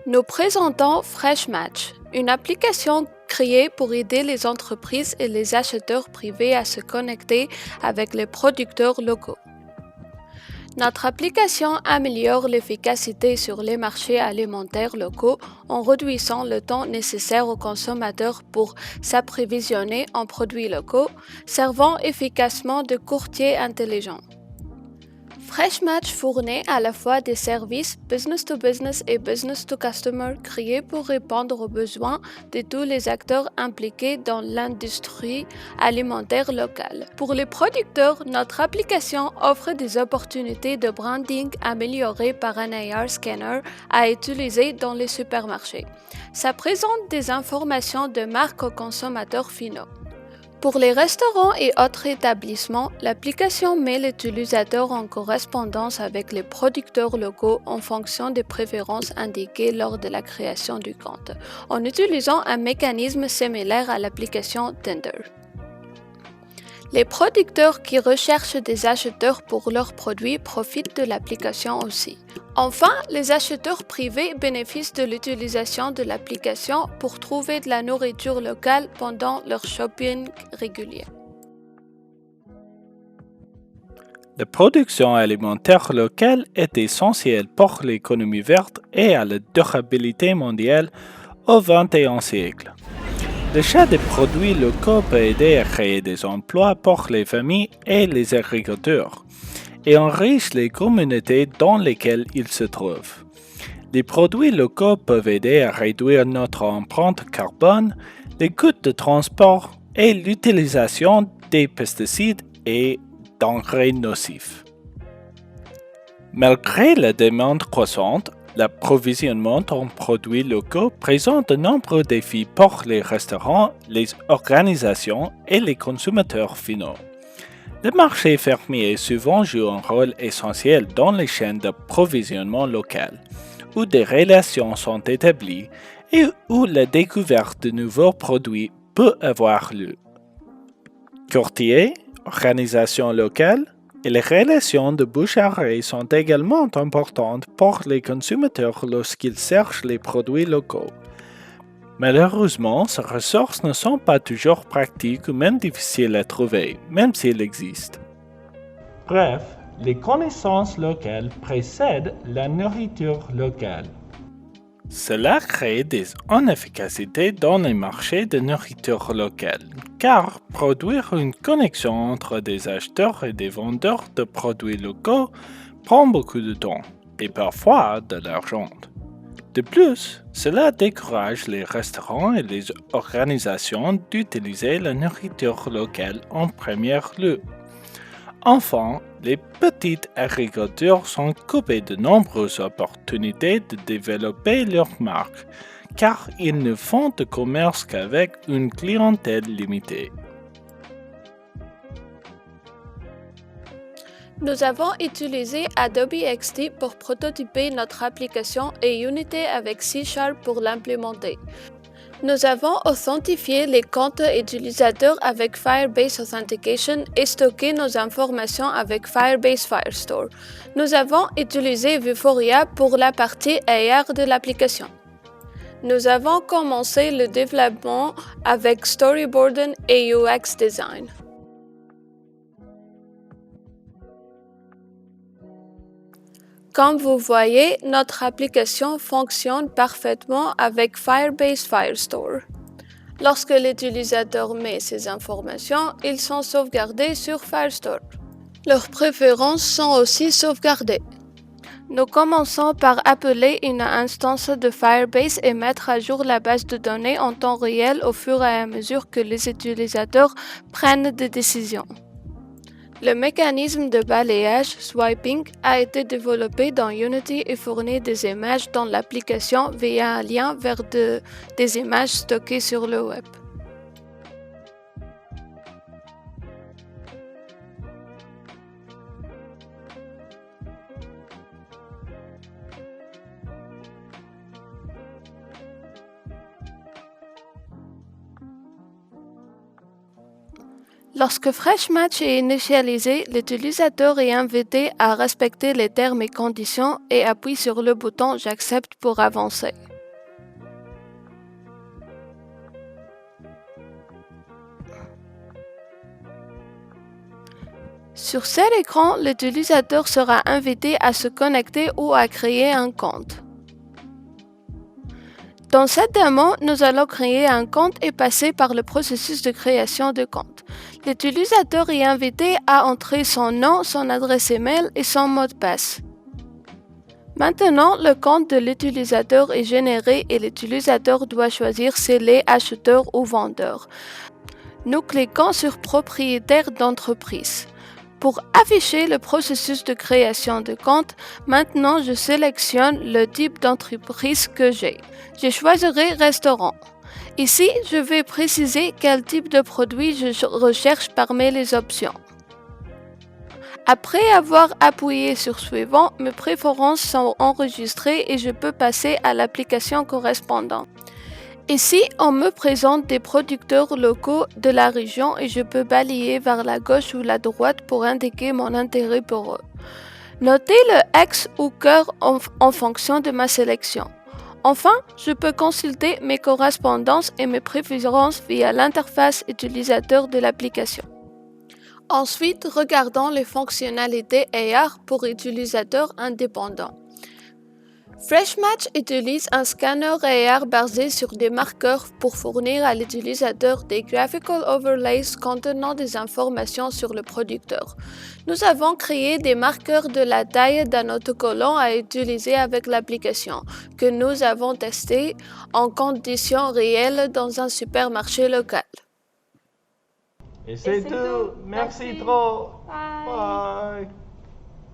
Nous présentons FreshMatch, une application créée pour aider les entreprises et les acheteurs privés à se connecter avec les producteurs locaux. Notre application améliore l'efficacité sur les marchés alimentaires locaux en réduisant le temps nécessaire aux consommateurs pour s'approvisionner en produits locaux, servant efficacement de courtier intelligent. FreshMatch fournit à la fois des services business-to-business et business-to-customer créés pour répondre aux besoins de tous les acteurs impliqués dans l'industrie alimentaire locale. Pour les producteurs, notre application offre des opportunités de branding améliorées par un AR scanner à utiliser dans les supermarchés. Ça présente des informations de marque aux consommateurs finaux. Pour les restaurants et autres établissements, l'application met l'utilisateur en correspondance avec les producteurs locaux en fonction des préférences indiquées lors de la création du compte, en utilisant un mécanisme similaire à l'application Tinder. Les producteurs qui recherchent des acheteurs pour leurs produits profitent de l'application aussi. Enfin, les acheteurs privés bénéficient de l'utilisation de l'application pour trouver de la nourriture locale pendant leur shopping régulier. La production alimentaire locale est essentielle pour l'économie verte et à la durabilité mondiale au XXIe siècle. L'achat de produits locaux peut aider à créer des emplois pour les familles et les agriculteurs et enrichir les communautés dans lesquelles ils se trouvent. Les produits locaux peuvent aider à réduire notre empreinte carbone, les coûts de transport et l'utilisation des pesticides et d'engrais nocifs. Malgré la demande croissante, l'approvisionnement en produits locaux présente de nombreux défis pour les restaurants, les organisations et les consommateurs finaux. Le marché fermier souvent joue un rôle essentiel dans les chaînes d'approvisionnement locales, où des relations sont établies et où la découverte de nouveaux produits peut avoir lieu. Courtiers, organisations locales et les relations de bouche à oreille sont également importantes pour les consommateurs lorsqu'ils cherchent les produits locaux. Malheureusement, ces ressources ne sont pas toujours pratiques ou même difficiles à trouver, même s'ils existent. Bref, les connaissances locales précèdent la nourriture locale. Cela crée des inefficacités dans les marchés de nourriture locale, car produire une connexion entre des acheteurs et des vendeurs de produits locaux prend beaucoup de temps et parfois de l'argent. De plus, cela décourage les restaurants et les organisations d'utiliser la nourriture locale en premier lieu. Enfin, les petites agricultures sont coupées de nombreuses opportunités de développer leur marque, car ils ne font de commerce qu'avec une clientèle limitée. Nous avons utilisé Adobe XD pour prototyper notre application et Unity avec C# pour l'implémenter. Nous avons authentifié les comptes utilisateurs avec Firebase Authentication et stocké nos informations avec Firebase Firestore. Nous avons utilisé Vuforia pour la partie AR de l'application. Nous avons commencé le développement avec Storyboarding et UX Design. Comme vous voyez, notre application fonctionne parfaitement avec Firebase Firestore. Lorsque l'utilisateur met ses informations, ils sont sauvegardés sur Firestore. Leurs préférences sont aussi sauvegardées. Nous commençons par appeler une instance de Firebase et mettre à jour la base de données en temps réel au fur et à mesure que les utilisateurs prennent des décisions. Le mécanisme de balayage swiping a été développé dans Unity et fournit des images dans l'application via un lien vers des images stockées sur le web. Lorsque FreshMatch est initialisé, l'utilisateur est invité à respecter les termes et conditions et appuie sur le bouton « J'accepte » pour avancer. Sur cet écran, l'utilisateur sera invité à se connecter ou à créer un compte. Dans cette démo, nous allons créer un compte et passer par le processus de création de compte. L'utilisateur est invité à entrer son nom, son adresse email et son mot de passe. Maintenant, le compte de l'utilisateur est généré et l'utilisateur doit choisir s'il est acheteur ou vendeur. Nous cliquons sur Propriétaire d'entreprise. Pour afficher le processus de création de compte, maintenant je sélectionne le type d'entreprise que j'ai. Je choisirai Restaurant. Ici, je vais préciser quel type de produit je recherche parmi les options. Après avoir appuyé sur Suivant, mes préférences sont enregistrées et je peux passer à l'application correspondante. Ici, on me présente des producteurs locaux de la région et je peux balayer vers la gauche ou la droite pour indiquer mon intérêt pour eux. Notez le X ou cœur en fonction de ma sélection. Enfin, je peux consulter mes correspondances et mes préférences via l'interface utilisateur de l'application. Ensuite, regardons les fonctionnalités AR pour utilisateurs indépendants. FreshMatch utilise un scanner AR basé sur des marqueurs pour fournir à l'utilisateur des graphical overlays contenant des informations sur le producteur. Nous avons créé des marqueurs de la taille d'un autocollant à utiliser avec l'application, que nous avons testé en conditions réelles dans un supermarché local. Et c'est tout. Merci trop. Bye. Bye.